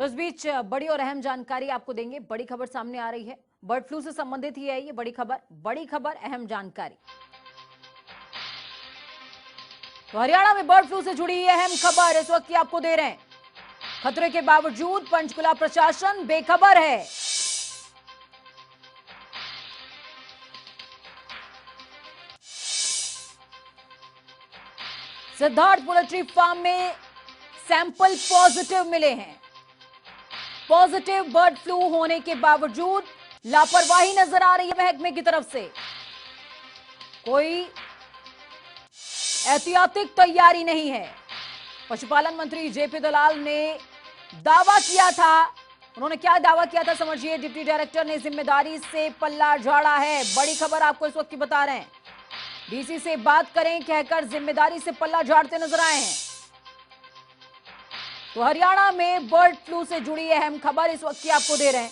तो इस बीच बड़ी और अहम जानकारी आपको देंगे। बड़ी खबर सामने आ रही है, बर्ड फ्लू से संबंधित ही है ये बड़ी खबर अहम जानकारी। तो हरियाणा में बर्ड फ्लू से जुड़ी अहम खबर इस वक्त की आपको दे रहे हैं। खतरे के बावजूद पंचकुला प्रशासन बेखबर है। सिद्धार्थ पोल्ट्री फार्म में सैंपल पॉजिटिव मिले हैं। पॉजिटिव बर्ड फ्लू होने के बावजूद लापरवाही नजर आ रही है महकमे की तरफ से। कोई एहतियातिक तैयारी नहीं है। पशुपालन मंत्री जेपी दलाल ने दावा किया था। उन्होंने क्या दावा किया था समझिए। डिप्टी डायरेक्टर ने जिम्मेदारी से पल्ला झाड़ा है। बड़ी खबर आपको इस वक्त की बता रहे हैं। डीसी से बात करें कहकर जिम्मेदारी से पल्ला झाड़ते नजर आए हैं। तो हरियाणा में बर्ड फ्लू से जुड़ी अहम खबर इस वक्त की आपको दे रहे हैं।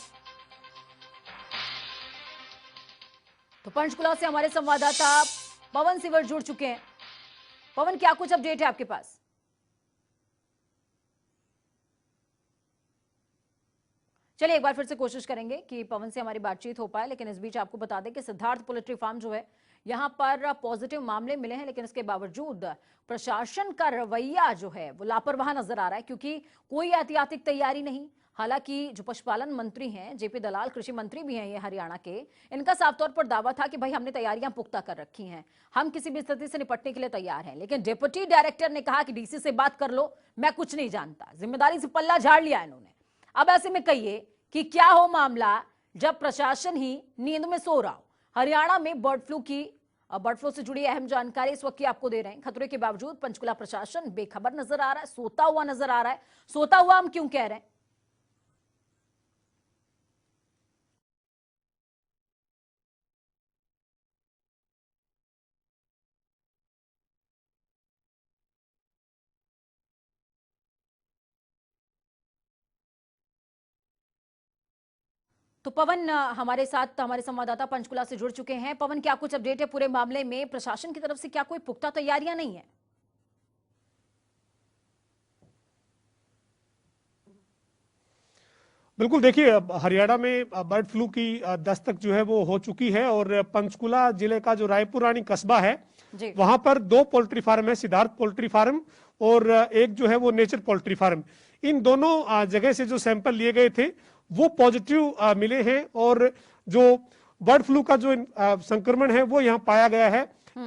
तो पंचकुला से हमारे संवाददाता पवन सिवर जुड़ चुके हैं। पवन, क्या कुछ अपडेट है आपके पास? चलिए एक बार फिर से कोशिश करेंगे कि पवन से हमारी बातचीत हो पाए, लेकिन इस बीच आपको बता दें कि सिद्धार्थ पोल्ट्री फार्म जो है यहां पर पॉजिटिव मामले मिले हैं, लेकिन इसके बावजूद प्रशासन का रवैया जो है वो लापरवाह नजर आ रहा है, क्योंकि कोई एहतियातिक तैयारी नहीं। हालांकि जो पशुपालन मंत्री हैं जेपी दलाल, कृषि मंत्री भी हैं ये हरियाणा के, इनका साफ तौर पर दावा था कि भाई हमने तैयारियां पुख्ता कर रखी हैं, हम किसी भी स्थिति से निपटने के लिए तैयार हैं। लेकिन डिप्टी डायरेक्टर ने कहा कि डीसी से बात कर लो, मैं कुछ नहीं जानता। जिम्मेदारी से पल्ला झाड़ लिया इन्होंने। अब ऐसे में कहिए कि क्या हो मामला जब प्रशासन ही नींद में सो रहा हो। हरियाणा में बर्ड फ्लू से जुड़ी अहम जानकारी इस वक्त की आपको दे रहे हैं। खतरे के बावजूद पंचकुला प्रशासन बेखबर नजर आ रहा है, सोता हुआ नजर आ रहा है। सोता हुआ हम क्यों कह रहे हैं? तो पवन हमारे साथ, हमारे संवाददाता पंचकुला से जुड़ चुके हैं। पवन, क्या कुछ अपडेट है पूरे मामले में? प्रशासन की तरफ से क्या कोई पुख्ता तैयारियां नहीं है? बिल्कुल, देखिए हरियाणा में बर्ड फ्लू की दस्तक जो है वो हो चुकी है और पंचकुला जिले का जो रायपुर रानी कस्बा है वहां पर 2 पोल्ट्री फार्म है, सिद्धार्थ पोल्ट्री फार्म और एक जो है वो नेचर पोल्ट्री फार्म। इन दोनों जगह से जो सैंपल लिए गए थे वो पॉजिटिव मिले हैं और जो बर्ड फ्लू का जो संक्रमण है वो यहाँ पाया गया है।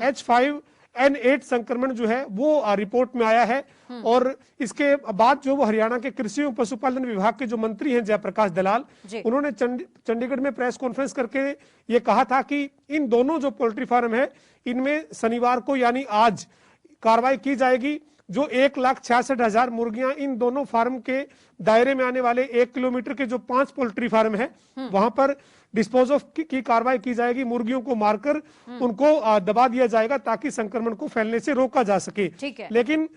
H5N8 संक्रमण जो है वो रिपोर्ट में आया है। और इसके बाद जो वो हरियाणा के कृषि एवं पशुपालन विभाग के जो मंत्री हैं जयप्रकाश दलाल, उन्होंने चंडीगढ़ में प्रेस कॉन्फ्रेंस करके ये कहा था कि इन दोनों जो पोल्ट्री फार्म है इनमें शनिवार को यानी आज कार्रवाई की जाएगी। जो 1,66,000 मुर्गियां इन दोनों फार्म के दायरे में आने वाले 1 किलोमीटर के जो 5 पोल्ट्री फार्म है वहां पर डिस्पोज ऑफ की कार्रवाई की जाएगी। मुर्गियों को मारकर उनको दबा दिया जाएगा ताकि संक्रमण को फैलने से रोका जा सके। लेकिन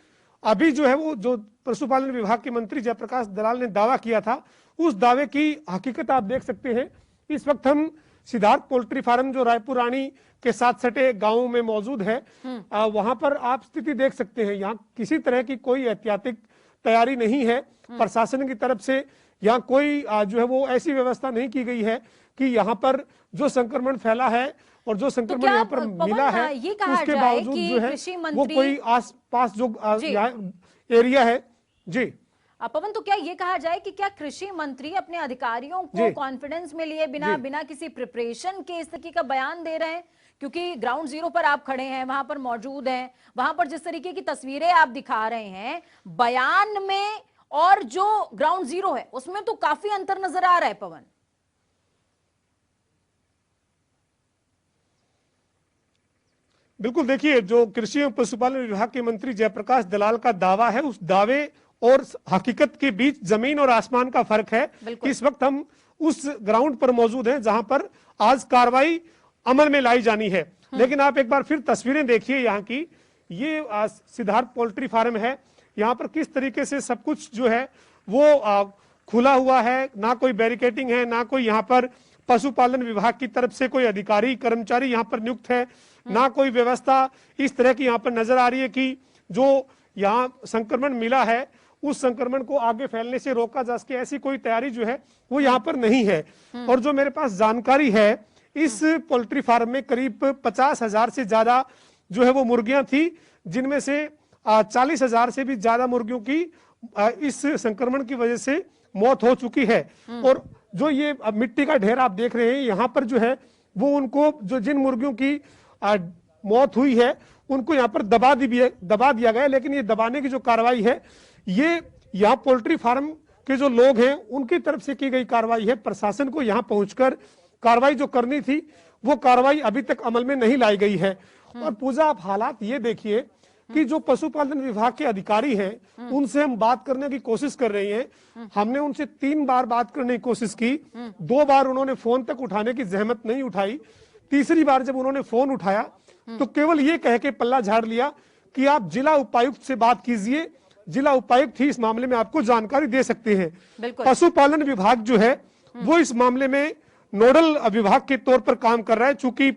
अभी जो है वो जो पशुपालन विभाग के मंत्री जयप्रकाश दलाल ने दावा किया था उस दावे की हकीकत आप देख सकते हैं। इस वक्त हम सिद्धार्थ पोल्ट्री फार्म जो रायपुर रानी के साथ सटे गांव में मौजूद है, वहां पर आप स्थिति देख सकते हैं। यहाँ किसी तरह की कोई एहतियातिक तैयारी नहीं है। प्रशासन की तरफ से यहाँ कोई जो है वो ऐसी व्यवस्था नहीं की गई है कि यहाँ पर जो संक्रमण फैला है और जो संक्रमण यहाँ पर मिला है उसके बावजूद जो है वो कोई आस-पास जो एरिया है। जी पवन, तो क्या ये कहा जाए कि क्या कृषि मंत्री अपने अधिकारियों को कॉन्फिडेंस में लिए बिना किसी प्रिपरेशन के इस तरीके का बयान दे रहे हैं? क्योंकि ग्राउंड जीरो पर आप खड़े हैं, वहां पर मौजूद हैं, वहां पर जिस तरीके की तस्वीरें आप दिखा रहे हैं बयान में और जो ग्राउंड जीरो है उसमें तो काफी अंतर नजर आ रहा है। पवन, बिल्कुल, देखिए जो कृषि एवं पशुपालन विभाग के मंत्री जयप्रकाश दलाल का दावा है उस दावे और हकीकत के बीच जमीन और आसमान का फर्क है। इस वक्त हम उस ग्राउंड पर मौजूद हैं जहां पर आज कार्रवाई अमल में लाई जानी है। लेकिन आप एक बार फिर तस्वीरें देखिए यहाँ की। ये सिद्धार्थ पोल्ट्री फार्म है। यहाँ पर किस तरीके से सब कुछ जो है वो खुला हुआ है, ना कोई बैरिकेटिंग है, ना कोई यहाँ पर पशुपालन विभाग की तरफ से कोई अधिकारी कर्मचारी यहाँ पर नियुक्त है, ना कोई व्यवस्था इस तरह की यहाँ पर नजर आ रही है कि जो यहाँ संक्रमण मिला है उस संक्रमण को आगे फैलने से रोका जा सके, ऐसी कोई तैयारी जो है वो यहाँ पर नहीं है। और जो मेरे पास जानकारी है, इस पोल्ट्री फार्म में करीब 50,000 से ज्यादा जो है वो मुर्गियां थी, जिनमें से 40,000 से भी ज्यादा मुर्गियों की इस संक्रमण की वजह से मौत हो चुकी है। और जो ये मिट्टी का ढेर आप देख रहे हैं यहाँ पर जो है वो उनको, जो जिन मुर्गियों की मौत हुई है उनको यहाँ पर दबा दिया गया। लेकिन ये दबाने की जो कार्रवाई है ये यहाँ पोल्ट्री फार्म के जो लोग हैं उनकी तरफ से की गई कार्रवाई है। प्रशासन को यहाँ पहुंचकर कार्रवाई जो करनी थी वो कार्रवाई अभी तक अमल में नहीं लाई गई है। और पूजा आप हालात ये देखिए कि जो पशुपालन विभाग के अधिकारी हैं उनसे हम बात करने की कोशिश कर रहे हैं। हमने उनसे 3 बार बात करने की कोशिश की, 2 बार उन्होंने फोन तक उठाने की जहमत नहीं उठाई। तीसरी बार जब उन्होंने फोन उठाया तो केवल ये कह के पल्ला झाड़ लिया कि आप जिला उपायुक्त से बात कीजिए, जिला उपायुक्त ही इस मामले में आपको जानकारी दे सकते हैं। पशुपालन विभाग जो है वो इस मामले में नोडल विभाग के तौर पर काम कर रहा है। चूंकि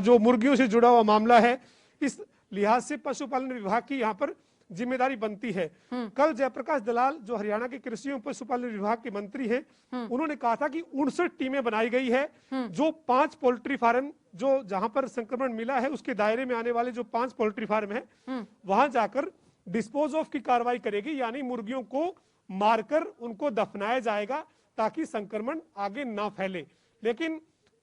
जो मुर्गियों से जुड़ा हुआ मामला है, इस लिहाज से पशुपालन विभाग की यहाँ पर जिम्मेदारी बनती है। कल जयप्रकाश दलाल जो हरियाणा के कृषि एवं पशुपालन विभाग के मंत्री हैं, उन्होंने कहा था कि 59 टीमें बनाई गई है। जो 5 पोल्ट्री फार्म जो जहां पर संक्रमण मिला है उसके दायरे में आने वाले जो 5 पोल्ट्री फार्म है वहां जाकर डिस्पोज ऑफ की कार्रवाई करेगी, यानी मुर्गियों को मारकर उनको दफनाया जाएगा ताकि संक्रमण आगे ना फैले। लेकिन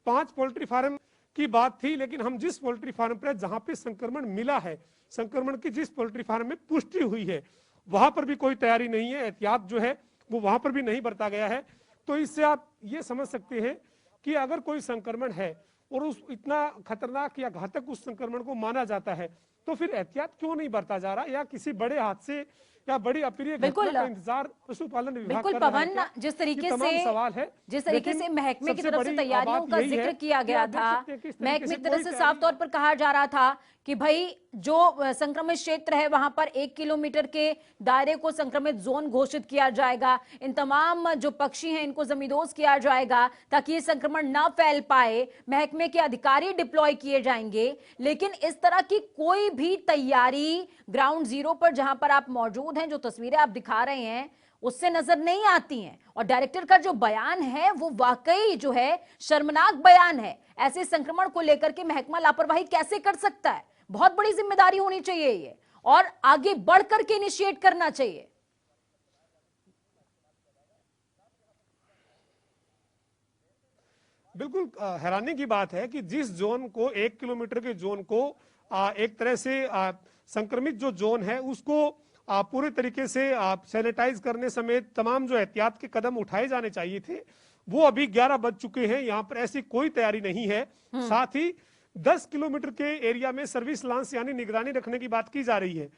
5 पोल्ट्री फार्म की बात थी, लेकिन हम जिस पोल्ट्री फार्म पर जहां पे संक्रमण मिला है, संक्रमण की जिस पोल्ट्री फार्म में पुष्टि हुई है वहां पर भी कोई तैयारी नहीं है, एहतियात जो है वो वहां पर भी नहीं बरता गया है। तो इससे आप ये समझ सकते हैं कि अगर कोई संक्रमण है और उस इतना खतरनाक या घातक उस संक्रमण को माना जाता है तो फिर एहतियात क्यों नहीं बरता जा रहा, या किसी बड़े हादसे या बड़ी अप्रिय घटना का इंतजार पशुपालन विभाग कर रहा है क्या? जिस तरीके से सवाल है, जिस तरीके से महकमे की तरफ से तैयारियों का जिक्र किया गया था, महकमे की तरफ से साफ तौर पर कहा जा रहा था कि भाई जो संक्रमित क्षेत्र है वहां पर 1 किलोमीटर के दायरे को संक्रमित जोन घोषित किया जाएगा, इन तमाम जो पक्षी हैं इनको जमींदोज किया जाएगा ताकि ये संक्रमण ना फैल पाए, महकमे के अधिकारी डिप्लॉय किए जाएंगे। लेकिन इस तरह की कोई भी तैयारी ग्राउंड जीरो पर जहां पर आप मौजूद हैं, जो तस्वीरें आप दिखा रहे हैं उससे नजर नहीं आती हैं। और डायरेक्टर का जो बयान है वो वाकई जो है शर्मनाक बयान है। ऐसे संक्रमण को लेकर के महकमा लापरवाही कैसे कर सकता है? बहुत बड़ी जिम्मेदारी होनी चाहिए ये, और आगे बढ़कर के इनिशिएट करना चाहिए। बिल्कुल हैरानी की बात है कि जिस जोन को 1 किलोमीटर के जोन को एक तरह से संक्रमित जो जोन है उसको पूरे तरीके से सैनिटाइज करने समेत तमाम जो एहतियात के कदम उठाए जाने चाहिए थे, वो अभी 11 बज चुके हैं, यहाँ पर ऐसी कोई तैयारी नहीं है। साथ ही 10 किलोमीटर के एरिया में सर्विलांस यानी निगरानी रखने की बात की जा रही है।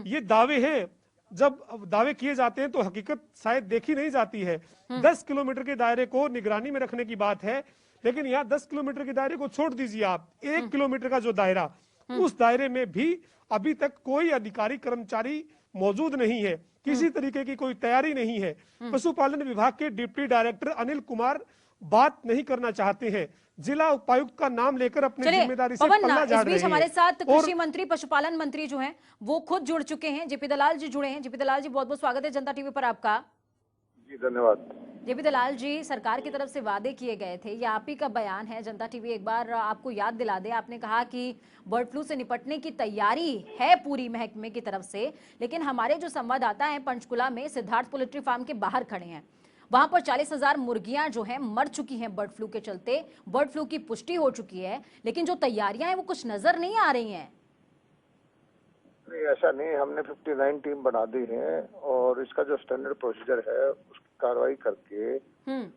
ये दावे हैं, जब दावे किए जाते हैं तो हकीकत शायद देखी नहीं जाती है। 10 किलोमीटर के दायरे को निगरानी में रखने की बात है, लेकिन यहाँ 10 किलोमीटर के दायरे को छोड़ दीजिए आप, 1 किलोमीटर का जो दायरा, उस दायरे में भी अभी तक कोई अधिकारी कर्मचारी मौजूद नहीं है, किसी तरीके की कोई तैयारी नहीं है। पशुपालन विभाग के डिप्टी डायरेक्टर अनिल कुमार बात नहीं करना चाहते हैं, जिला उपायुक्त का नाम लेकर अपनी जिम्मेदारी से पल्ला झाड़ रहे हैं। हमारे साथ कृषि मंत्री, पशुपालन मंत्री जो हैं वो खुद जुड़ चुके हैं, जेपी दलाल जी जुड़े हैं। जेपी दलाल जी, बहुत बहुत स्वागत है जनता टीवी पर आपका। जी धन्यवाद। जेपी दलाल जी, सरकार की तरफ से वादे किए गए थे, ये आप ही का बयान है। जनता टीवी एक बार आपको याद दिला दे, आपने कहा कि बर्ड फ्लू से निपटने की तैयारी है पूरी महकमे की तरफ से, लेकिन हमारे जो संवाददाता हैं पंचकुला में सिद्धार्थ पोल्ट्री फार्म के बाहर खड़े हैं, वहां पर 40,000 मुर्गियां जो हैं मर चुकी हैं बर्ड फ्लू के चलते, बर्ड फ्लू की पुष्टि हो चुकी है, लेकिन जो तैयारियां हैं वो कुछ नजर नहीं आ रही हैं। नहीं, ऐसा नहीं, हमने 59 टीम बना दी है और इसका जो स्टैंडर्ड प्रोसीजर है उसकी कार्रवाई करके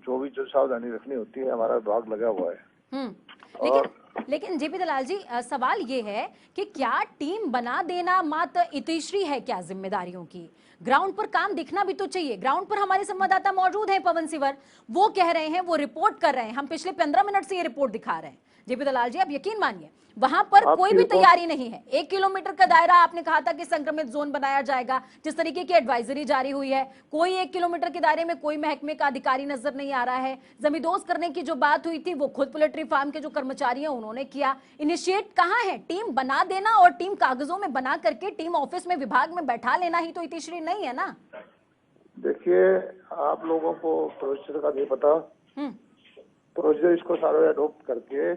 जो भी जो सावधानी रखनी होती है हमारा विभाग लगा हुआ है। लेकिन जेपी दलाल जी, सवाल ये है कि क्या टीम बना देना मात्र इतिश्री है क्या जिम्मेदारियों की? ग्राउंड पर काम दिखना भी तो चाहिए। ग्राउंड पर हमारे संवाददाता मौजूद हैं पवन सिवर, वो कह रहे हैं, वो रिपोर्ट कर रहे हैं, हम पिछले 15 मिनट से ये रिपोर्ट दिखा रहे हैं। जेपी दलाल जी, आप यकीन मानिए वहां पर कोई भी तैयारी नहीं है। 1 किलोमीटर का दायरा आपने कहा था कि संक्रमित जोन बनाया जाएगा, जिस तरीके की एडवाइजरी जारी हुई है, कोई 1 किलोमीटर के दायरे में कोई महकमे का अधिकारी नजर नहीं आ रहा है। जमींदोज करने की जो बात हुई थी वो खुद पोल्ट्री फार्म के जो कर्मचारी हैं उन्होंने किया। इनिशिएट कहाँ है? टीम बना देना और टीम कागजों में बना करके टीम ऑफिस में विभाग में बैठा लेना ही तो इतिश्री नहीं है ना। देखिए, आप लोगों को प्रोसीजर का नहीं पता। प्रोसीजर इसको सारा अडॉप्ट करके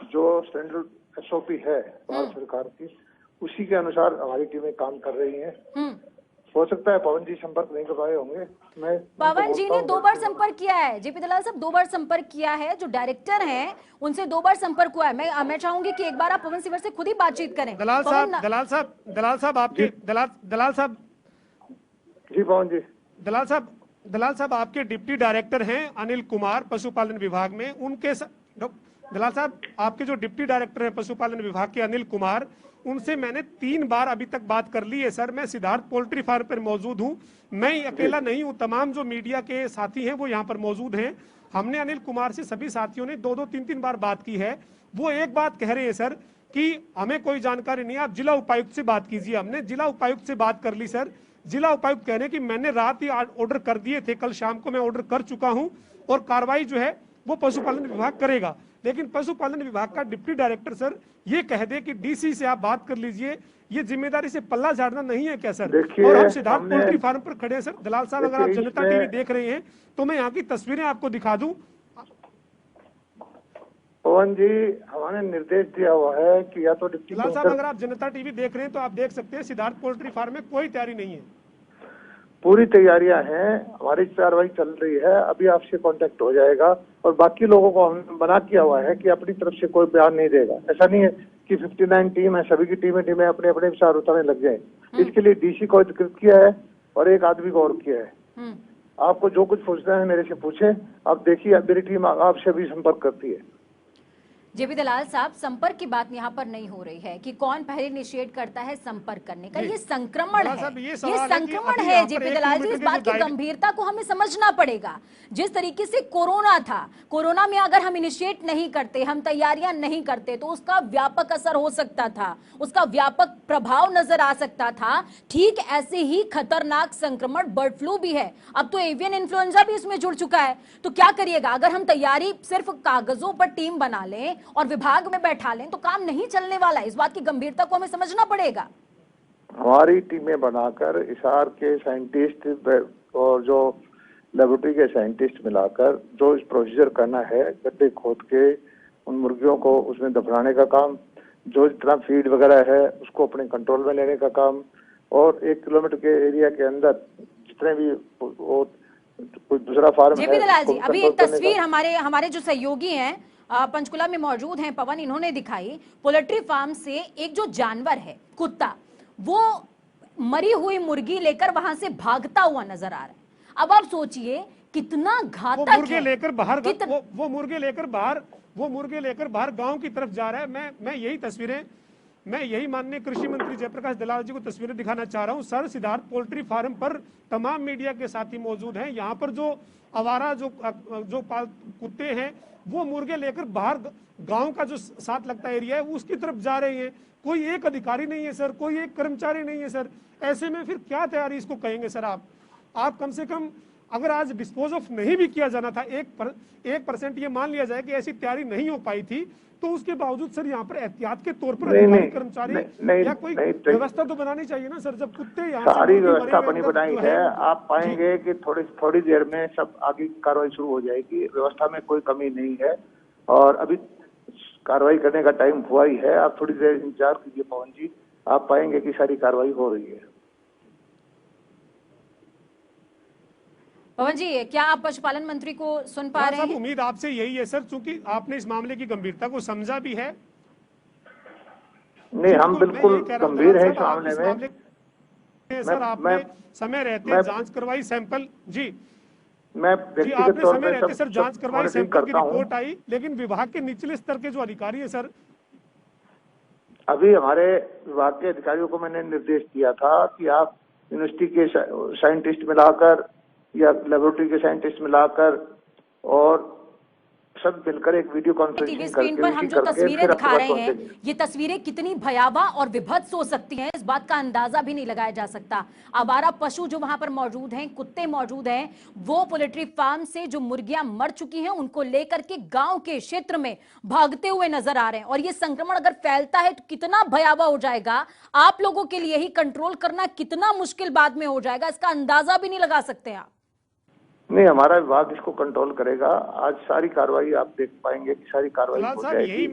जो स्टैंडर्ड एसओपी है भारत सरकार की, उसी के अनुसार हमारी टीमें काम कर रही हैं। हो सकता है पवन जी संपर्क नहीं कर पाए होंगे। मैं पवन जी ने 2 बार संपर्क किया है, जेपी दलाल साहब 2 बार संपर्क किया है, जो डायरेक्टर हैं उनसे 2 बार संपर्क हुआ है। मैं चाहूंगी कि एक बार आप पवन सिवर से खुद ही बातचीत करें। दलाल साहब आपके दलाल साहब जी पवन जी, दलाल साहब आपके डिप्टी डायरेक्टर हैं अनिल कुमार पशुपालन विभाग में, उनके दलाल साहब आपके जो डिप्टी डायरेक्टर हैं पशुपालन विभाग के अनिल कुमार, उनसे मैंने 3 बार अभी तक बात कर ली है सर। मैं सिद्धार्थ पोल्ट्री फार्म पर मौजूद हूं, मैं अकेला नहीं हूं, तमाम जो मीडिया के साथी हैं वो यहाँ पर मौजूद हैं। हमने अनिल कुमार से सभी साथियों ने 2-2, 3-3 बार बात की है। वो एक बात कह रहे हैं सर कि हमें कोई जानकारी नहीं है, आप जिला उपायुक्त से बात कीजिए। हमने जिला उपायुक्त से बात कर ली सर। जिला उपायुक्त कह रहे हैं कि मैंने रात ही ऑर्डर कर दिए थे, कल शाम को मैं ऑर्डर कर चुका हूं और कार्रवाई जो है वो पशुपालन विभाग करेगा। लेकिन पशुपालन विभाग का डिप्टी डायरेक्टर सर ये कह दे कि डीसी से आप बात कर लीजिए, ये जिम्मेदारी से पल्ला झाड़ना नहीं है क्या सर? और हम सिद्धार्थ पोल्ट्री फार्म पर खड़े हैं सर। दलाल साहब अगर आप जनता टीवी देख रहे हैं तो मैं यहाँ की तस्वीरें आपको दिखा दूं। पवन जी, हमारे निर्देश दिया हुआ है कि या तो डिप्टी दलाल साहब अगर आप जनता टीवी देख रहे हैं तो आप देख सकते हैं सिद्धार्थ पोल्ट्री फार्म में कोई तैयारी नहीं है। पूरी तैयारियां हैं, हमारी कार्रवाई चल रही है, अभी आपसे कांटेक्ट हो जाएगा। और बाकी लोगों को हमने मना किया हुआ है कि अपनी तरफ से कोई बयान नहीं देगा। ऐसा नहीं है कि 59 टीम है, सभी की टीमें अपने अपने विचार उतारने लग जाए। इसके लिए डीसी को अधिकृत किया है और एक आदमी को और किया है। आपको जो कुछ पूछना है मेरे से पूछे। आप देखिए, मेरी टीम आपसे भी संपर्क करती है। जेपी दलाल साहब, संपर्क की बात यहाँ पर नहीं हो रही है कि कौन पहले इनिशिएट करता है संपर्क करने का। ये संक्रमण है, ये संक्रमण है जेपी दलाल जी। इस बात की गंभीरता को हमें समझना पड़ेगा। जिस तरीके से कोरोना था, कोरोना में अगर हम इनिशिएट नहीं करते, हम तैयारियां नहीं करते तो उसका व्यापक असर हो सकता था, उसका व्यापक प्रभाव नजर आ सकता था। ठीक ऐसे ही खतरनाक संक्रमण बर्ड फ्लू भी है। अब तो एवियन इन्फ्लुएंजा भी इसमें जुड़ चुका है। तो क्या करिएगा? अगर हम तैयारी सिर्फ कागजों पर टीम बना लें और विभाग में बैठा लें तो काम नहीं चलने वाला है। इस बात की गंभीरता को हमें समझना पड़ेगा। हमारी टीमें बनाकर हिसार के साइंटिस्ट और जो लेबोरेटरी के साइंटिस्ट मिलाकर जो इस प्रोसीजर करना है, गड्ढे खोद के उन मुर्गियों को उसमें दफनाने का काम, जो जितना फीड वगैरह है उसको अपने कंट्रोल में लेने का काम, और 1 किलोमीटर के एरिया के अंदर जितने भी वो कोई दूसरा फार्म है। जेपी दलाल जी, अभी एक तस्वीर हमारे जो सहयोगी हैं पंचकुला में मौजूद हैं पवन, इन्होंने दिखाई पोल्ट्री फार्म से एक जो जानवर है कुत्ता, वो मरी हुई मुर्गी लेकर वहां से भागता हुआ नजर आ रहा है। अब आप सोचिए कितना घातक है। वो मुर्गे लेकर बाहर गांव की तरफ जा रहा है। मैं यही माननीय कृषि मंत्री जयप्रकाश दलाल जी को तस्वीरें दिखाना चाह रहा हूं सर। सिद्धार्थ पोल्ट्री फार्म पर तमाम मीडिया के साथी मौजूद हैं। यहाँ पर जो आवारा जो कुत्ते हैं वो मुर्गे लेकर बाहर गांव का जो साथ लगता एरिया है उसकी तरफ जा रहे हैं। कोई एक अधिकारी नहीं है सर, कोई एक कर्मचारी नहीं है सर। ऐसे में फिर क्या तैयारी इसको कहेंगे सर? आप कम से कम अगर आज डिस्पोज ऑफ नहीं भी किया जाना था, 1% ये मान लिया जाए कि ऐसी तैयारी नहीं हो पाई थी, तो उसके बावजूद सर यहाँ पर एहतियात के तौर पर अधिकारी कर्मचारी या कोई व्यवस्था तो बनानी चाहिए ना सर। जब कुत्ते यहाँ सारी व्यवस्था बनाई है, आप पाएंगे कि थोड़ी देर में सब आगे कार्रवाई शुरू हो जाएगी। व्यवस्था में कोई कमी नहीं है और अभी कार्रवाई करने का टाइम हुआ ही है। आप थोड़ी देर इंतजार कीजिए पवन जी, आप पाएंगे कि सारी कार्रवाई हो रही है। पवन जी, क्या आप पशुपालन मंत्री को सुन पा रहे हैं? उम्मीद आपसे यही है सर, क्योंकि आपने इस मामले की गंभीरता को समझा भी है। नहीं, हम बिल्कुल गंभीर है इस मामले में। सर आपने समय रहते जांच करवाई, सैंपल जी मैं व्यक्तिगत तौर पे सर जांच करवाई, सैंपल की रिपोर्ट आई, लेकिन विभाग के निचले स्तर के जो अधिकारी है सर, अभी हमारे विभाग के अधिकारियों को मैंने निर्देश दिया था कि आप यूनिवर्सिटी के साइंटिस्ट मिलाकर या लेबोरेटरी के साइंटिस्ट मिलाकर और सब मिलकर एक वीडियो कॉन्फ्रेंसिंग टीवी स्क्रीन पर हम जो तस्वीरें दिखा रहे हैं, ये तस्वीरें कितनी भयावह और विभत्स हो सकती हैं, इस बात का अंदाजा भी नहीं लगाया जा सकता। आवारा पशु जो वहां पर मौजूद हैं, कुत्ते मौजूद हैं, वो पोल्ट्री फार्म से जो मुर्गियां मर चुकी हैं उनको लेकर के गांव के क्षेत्र में भागते हुए नजर आ रहे हैं। और ये संक्रमण अगर फैलता है तो कितना भयावह हो जाएगा, आप लोगों के लिए ही कंट्रोल करना कितना मुश्किल बाद में हो जाएगा, इसका अंदाजा भी नहीं लगा सकते आप। नहीं, हमारा विभाग इसको कंट्रोल करेगा। आज सारी कार्रवाई आप देख पाएंगे कि सारी कार्रवाई हो जाएगी।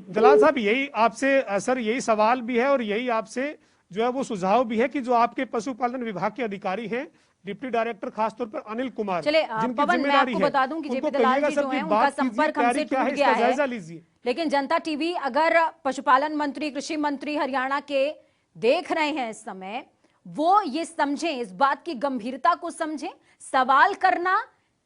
दलाल साहब, यही आपसे सर यही सवाल भी है और यही आपसे जो है वो सुझाव भी है कि जो आपके पशुपालन विभाग के अधिकारी हैं, डिप्टी डायरेक्टर खासतौर पर अनिल कुमार, चले जिनकी पवन, मैं जिम्मेदारी आपको है, बता दूं कि उनको जेपी दलाल कहिएगा जी सर जो कि हैं, उनका बात कीजिए, संपर्क हमसे क्या टूट है, गया इसका जायजा है। लीजिए। लेकिन जनता टीवी अगर पशुपालन मंत्री, कृषि मंत्री हरियाणा के देख रहे हैं इस समय, वो ये समझें, इस बात की गंभीरता को समझें। सवाल करना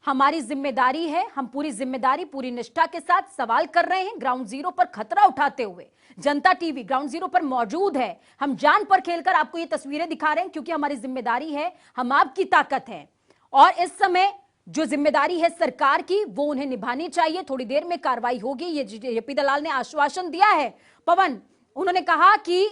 हमारी जिम्मेदारी है। हम पूरी जिम्मेदारी, पूरी निष्ठा के साथ सवाल कर रहे हैं, ग्राउंड जीरो पर खतरा उठाते हुए। जनता टीवी ग्राउंड जीरो पर मौजूद है। हम जान पर खेलकर आपको ये तस्वीरें दिखा रहे हैं क्योंकि हमारी जिम्मेदारी है, हम आपकी ताकत है। और इस समय जो जिम्मेदारी है सरकार की, वो उन्हें निभानी चाहिए। थोड़ी देर में कार्रवाई होगी, ये जेपी दलाल ने आश्वासन दिया है। पवन, उन्होंने कहा कि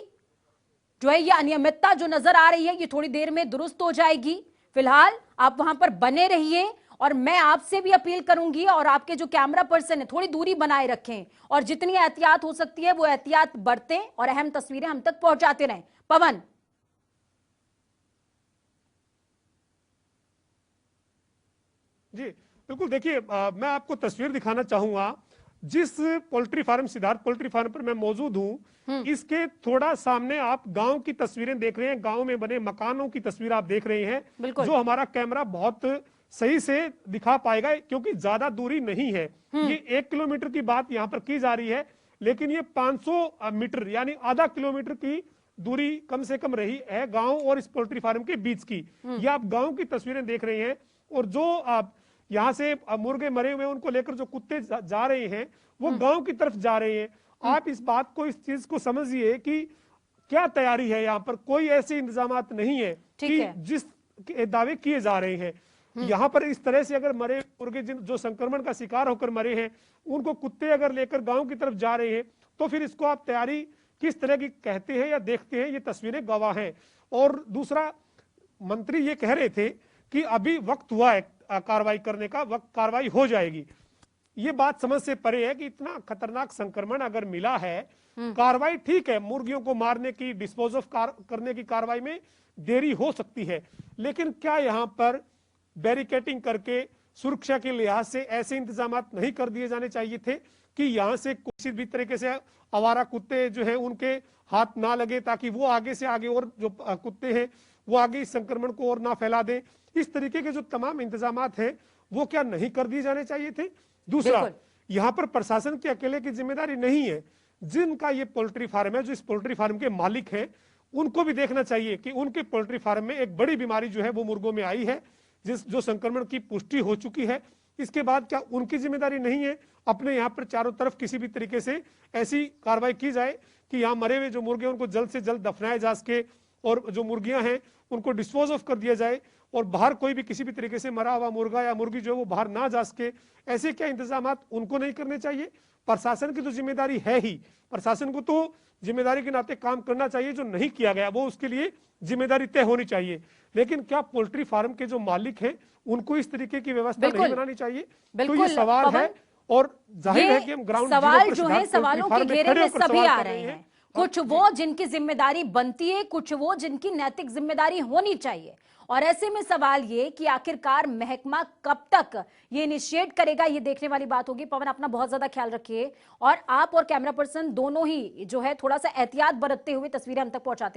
जो है ये अनियमितता जो नजर आ रही है, ये थोड़ी देर में दुरुस्त हो जाएगी। फिलहाल आप वहां पर बने रहिए और मैं आपसे भी अपील करूंगी, और आपके जो कैमरा पर्सन है थोड़ी दूरी बनाए रखें और जितनी एहतियात हो सकती है वो एहतियात बरतें और अहम तस्वीरें हम तक पहुंचाते रहें। पवन जी बिल्कुल, देखिए मैं आपको तस्वीर दिखाना चाहूंगा। जिस poultry farm, Siddharth poultry farm पर मैं मौजूद हूं, इसके थोड़ा सामने आप गांव की तस्वीरें देख रहे हैं, गांव में बने मकानों की तस्वीर आप देख रहे हैं, जो हमारा कैमरा बहुत सही से दिखा पाएगा क्योंकि ज्यादा दूरी नहीं है। ये 1 किलोमीटर की बात यहां पर की जा रही है, लेकिन ये 500 मीटर यानी आधा किलोमीटर की दूरी कम से कम रही है गांव और इस पोल्ट्री फार्म के बीच की। ये आप गांव की तस्वीरें देख रहे हैं और जो आप यहाँ से मुर्गे मरे हुए उनको लेकर जो कुत्ते जा रहे हैं वो गांव की तरफ जा रहे हैं। आप इस बात को, इस चीज को समझिए कि क्या तैयारी है यहाँ पर। कोई ऐसे इंतजामात नहीं है कि जिस दावे किए जा रहे हैं। यहाँ पर इस तरह से अगर मरे मुर्गे जो संक्रमण का शिकार होकर मरे हैं, उनको कुत्ते अगर लेकर गांव की तरफ जा रहे हैं, तो फिर इसको आप तैयारी किस तरह की कहते हैं या देखते हैं, ये तस्वीरें गवाह हैं। और दूसरा, मंत्री ये कह रहे थे कि अभी वक्त हुआ है कार्रवाई करने का, वक्त कार्रवाई हो जाएगी। ये बात समझ से परे है कि इतना खतरनाक संक्रमण अगर मिला है, कार्रवाई ठीक है, मुर्गियों को मारने की, डिस्पोज ऑफ करने की कार्रवाई में देरी हो सकती है, लेकिन क्या यहाँ पर बैरिकेटिंग करके सुरक्षा के लिहाज से ऐसे इंतजाम नहीं कर दिए जाने चाहिए थे कि यहाँ से किसी भी तरीके से आवारा कुत्ते जो है उनके हाथ ना लगे, ताकि वो आगे से आगे और जो कुत्ते हैं वो आगे इस संक्रमण को और ना फैला दें। इस तरीके के जो तमाम इंतजामात हैं वो क्या नहीं कर दिए जाने चाहिए थे। दूसरा, यहाँ पर प्रशासन की अकेले की जिम्मेदारी नहीं है। जिनका ये पोल्ट्री फार्म है, जो इस पोल्ट्री फार्म के मालिक हैं, उनको भी देखना चाहिए कि उनके पोल्ट्री फार्म में एक बड़ी बीमारी जो है वो मुर्गों में आई है, जो संक्रमण की पुष्टि हो चुकी है। इसके बाद क्या उनकी जिम्मेदारी नहीं है अपने यहाँ पर चारों तरफ किसी भी तरीके से ऐसी कार्रवाई की जाए कि यहाँ मरे हुए जो मुर्गे उनको जल्द से जल्द दफनाया जा सके और जो मुर्गियां हैं उनको डिस्पोज ऑफ कर दिया जाए और बाहर कोई भी किसी भी तरीके से मरा हुआ मुर्गा या मुर्गी जो है वो बाहर ना जा सके। ऐसे क्या इंतजामात उनको नहीं करने चाहिए? प्रशासन की तो जिम्मेदारी है ही, प्रशासन को तो जिम्मेदारी के नाते काम करना चाहिए। जो नहीं किया गया वो उसके लिए जिम्मेदारी तय होनी चाहिए, लेकिन क्या पोल्ट्री फार्म के जो मालिक हैं उनको इस तरीके की व्यवस्था नहीं बनानी चाहिए? तो ये सवाल है और जाहिर है कि हम ग्राउंड सवाल जो है सवालों के घेरे में सभी आ रहे हैं। कुछ वो जिनकी जिम्मेदारी बनती है, कुछ वो जिनकी नैतिक जिम्मेदारी होनी चाहिए। और ऐसे में सवाल ये कि आखिरकार महकमा कब तक ये इनिशिएट करेगा, ये देखने वाली बात होगी। पवन, अपना बहुत ज्यादा ख्याल रखिए और आप और कैमरा पर्सन दोनों ही जो है थोड़ा सा एहतियात बरतते हुए तस्वीरें हम तक पहुंचाते